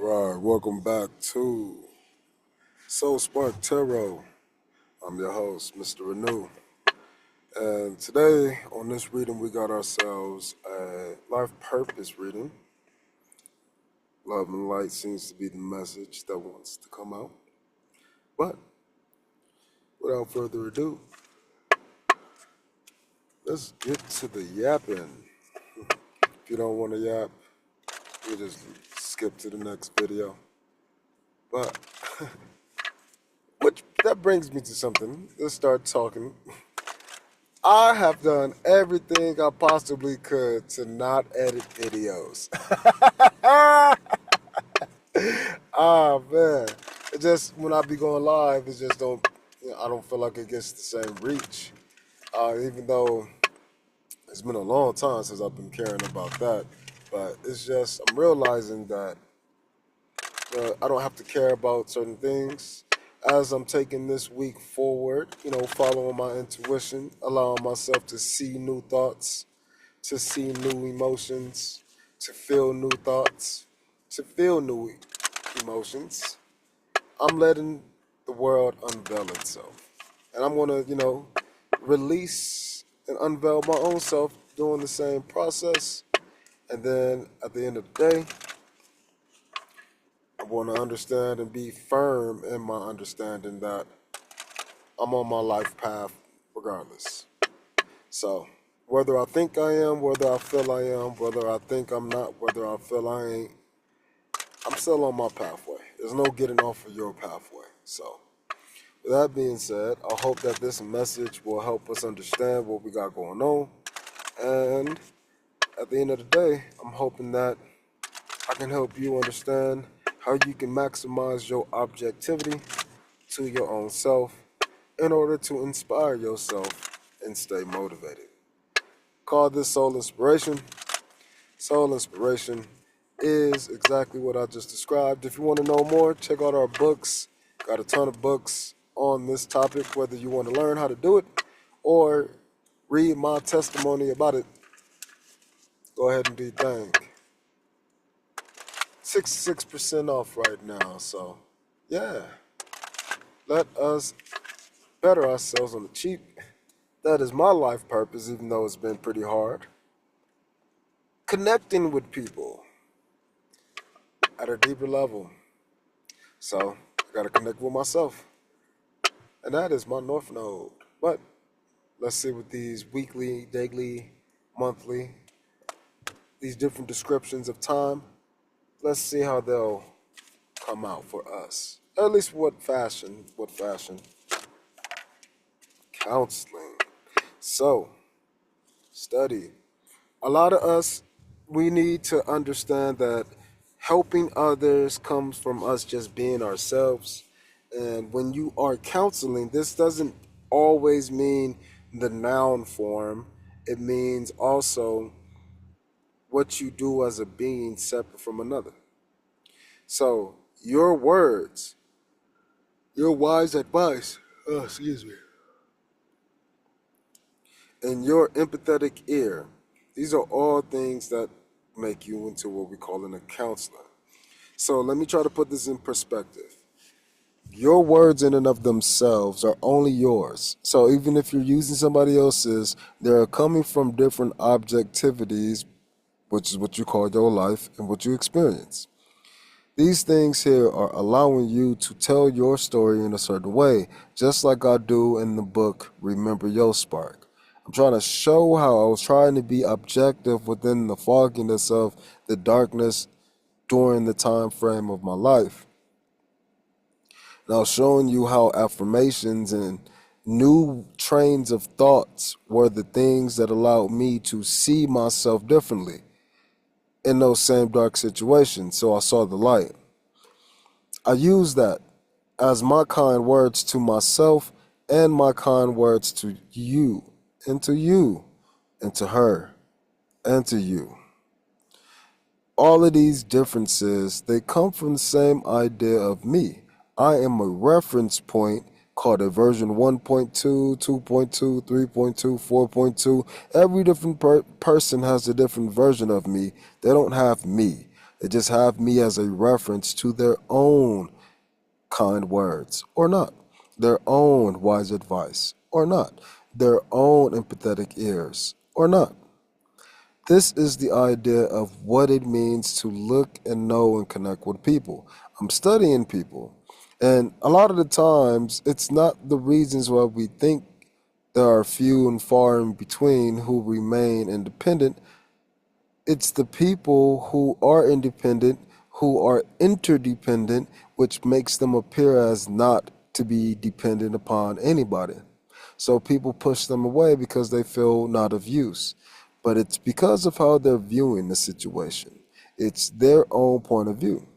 Alright, welcome back to Soul Spark Tarot. I'm your host, Mr. Renew. And today on this reading, we got ourselves a life purpose reading. Love and light seems to be the message that wants to come out. But without further ado, let's get to the yapping. If you don't want to yap, you just skip to the next video. But that brings me to something. Let's start talking. I have done everything I possibly could to not edit videos. Man, it just when I be going live, it just don't. I don't feel like it gets the same reach. Even though it's been a long time since I've been caring about that, but it's just I'm realizing that I don't have to care about certain things as I'm taking this week forward, following my intuition, allowing myself to see new thoughts, to see new emotions, to feel new thoughts, to feel new emotions. I'm letting the world unveil itself. And I'm going to, release and unveil my own self doing the same process. And then at the end of the day, I want to understand and be firm in my understanding that I'm on my life path regardless. So whether I think I am, whether I feel I am, whether I think I'm not, whether I feel I ain't, I'm still on my pathway. There's no getting off of your pathway. So with that being said, I hope that this message will help us understand what we got going on. And at the end of the day, I'm hoping that I can help you understand how you can maximize your objectivity to your own self in order to inspire yourself and stay motivated. Call this soul inspiration. Soul inspiration is exactly what I just described. If you want to know more, check out our books. Got a ton of books on this topic, whether you want to learn how to do it or read my testimony about it. Go ahead and do your thing. 66% off right now, so yeah. Let us better ourselves on the cheap. That is my life purpose, even though it's been pretty hard. Connecting with people at a deeper level. So I gotta connect with myself. And that is my North Node. But let's see what these weekly, daily, monthly, these different descriptions of time, let's see how they'll come out for us. At least what fashion. Counseling. So, study. A lot of us, we need to understand that helping others comes from us just being ourselves. And when you are counseling, this doesn't always mean the noun form. It means also what you do as a being separate from another. So, your words, your wise advice, and your empathetic ear, these are all things that make you into what we call a counselor. So let me try to put this in perspective. Your words in and of themselves are only yours. So even if you're using somebody else's, they're coming from different objectivities, which is what you call your life and what you experience. These things here are allowing you to tell your story in a certain way, just like I do in the book, Remember Your Spark. I'm trying to show how I was trying to be objective within the fogginess of the darkness during the time frame of my life. Now showing you how affirmations and new trains of thoughts were the things that allowed me to see myself differently in those same dark situations, so I saw the light. I use that as my kind words to myself and my kind words to you, and to you, and to her, and to you. All of these differences, they come from the same idea of me. I am a reference point called a version 1.2, 2.2, 3.2, 4.2. Every different person has a different version of me. They don't have me. They just have me as a reference to their own kind words or not, their own wise advice or not, their own empathetic ears or not. This is the idea of what it means to look and know and connect with people. I'm studying people, and a lot of the times it's not the reasons why we think there are few and far in between who remain independent. It's the people who are independent, who are interdependent, which makes them appear as not to be dependent upon anybody. So people push them away because they feel not of use. But it's because of how they're viewing the situation. It's their own point of view.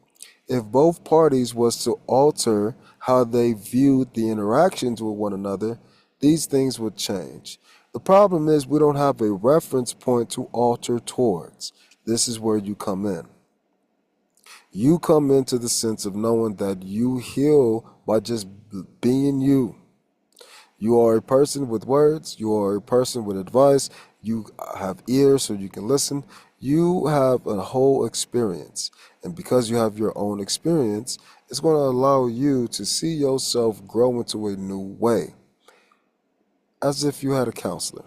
If both parties was to alter how they viewed the interactions with one another, these things would change. The problem is we don't have a reference point to alter towards. This is where you come in. You come into the sense of knowing that you heal by just being you. You are a person with words, you are a person with advice, you have ears so you can listen. You have a whole experience. And because you have your own experience, it's going to allow you to see yourself grow into a new way. As if you had a counselor,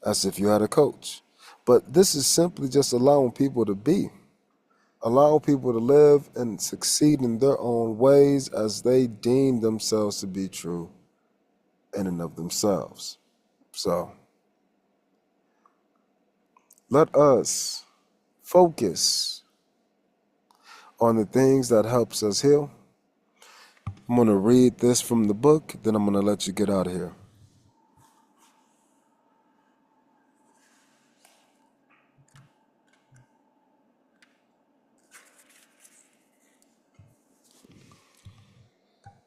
as if you had a coach. But this is simply just allowing people to be, allow people to live and succeed in their own ways as they deem themselves to be true in and of themselves. So let us focus on the things that helps us heal. I'm going to read this from the book, then I'm going to let you get out of here.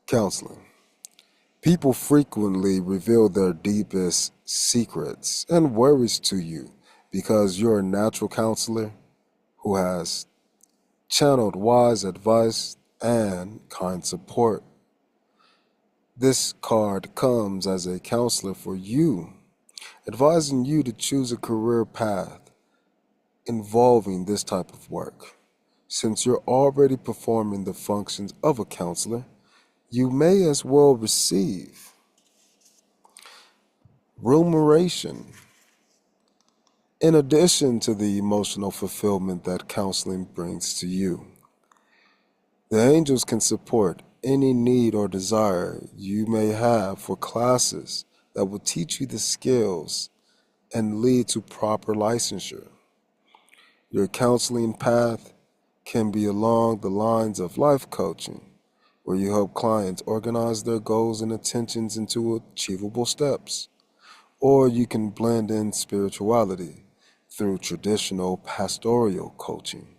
Counseling. People frequently reveal their deepest secrets and worries to you because you're a natural counselor who has channeled wise advice and kind support. This card comes as a counselor for you, advising you to choose a career path involving this type of work. Since you're already performing the functions of a counselor, you may as well receive remuneration in addition to the emotional fulfillment that counseling brings to you. The angels can support any need or desire you may have for classes that will teach you the skills and lead to proper licensure. Your counseling path can be along the lines of life coaching, where you help clients organize their goals and intentions into achievable steps. Or you can blend in spirituality through traditional pastoral coaching,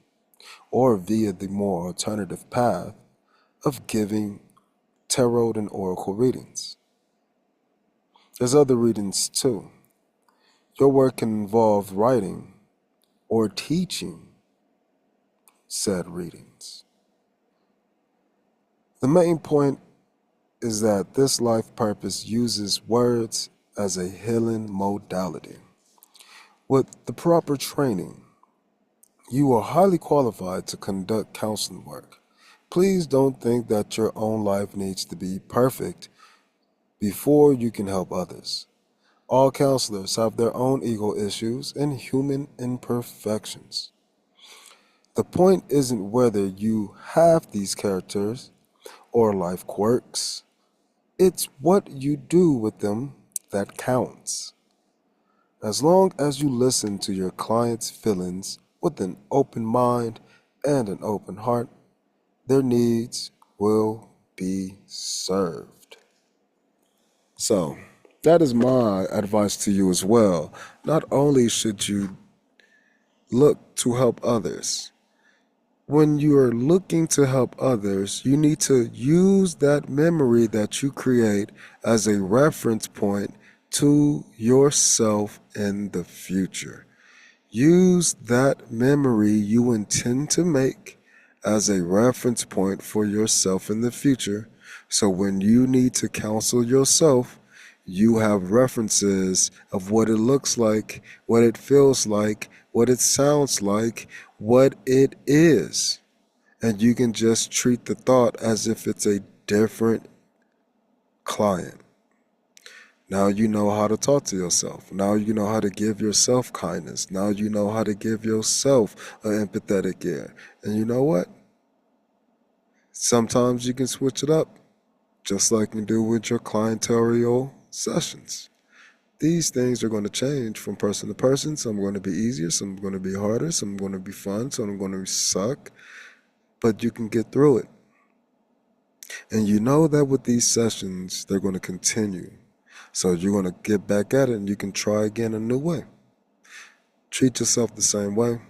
or via the more alternative path of giving tarot and oracle readings. There's other readings too. Your work can involve writing or teaching said readings. The main point is that this life purpose uses words as a healing modality. With the proper training, you are highly qualified to conduct counseling work. Please don't think that your own life needs to be perfect before you can help others. All counselors have their own ego issues and human imperfections. The point isn't whether you have these characters or life quirks. It's what you do with them that counts. As long as you listen to your client's feelings with an open mind and an open heart, their needs will be served. So, that is my advice to you as well. Not only should you look to help others, when you are looking to help others, you need to use that memory that you create as a reference point to yourself in the future. Use that memory you intend to make as a reference point for yourself in the future. So when you need to counsel yourself, you have references of what it looks like, what it feels like, what it sounds like, what it is. And you can just treat the thought as if it's a different client. Now you know how to talk to yourself. Now you know how to give yourself kindness. Now you know how to give yourself an empathetic ear. And you know what? Sometimes you can switch it up, just like you do with your clientelial sessions. These things are going to change from person to person. Some are going to be easier, some are going to be harder, some are going to be fun, some are going to suck, but you can get through it. And you know that with these sessions, they're going to continue. So you're going to get back at it and you can try again a new way. Treat yourself the same way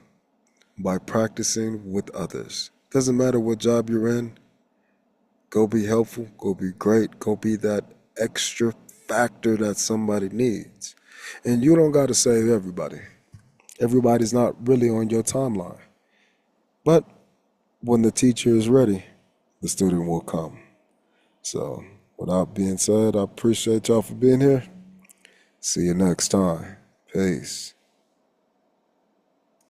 by practicing with others. Doesn't matter what job you're in, go be helpful, go be great, go be that extra factor that somebody needs. And you don't got to save everybody. Everybody's not really on your timeline. But when the teacher is ready, the student will come. So, without being said, I appreciate y'all for being here. See you next time. Peace.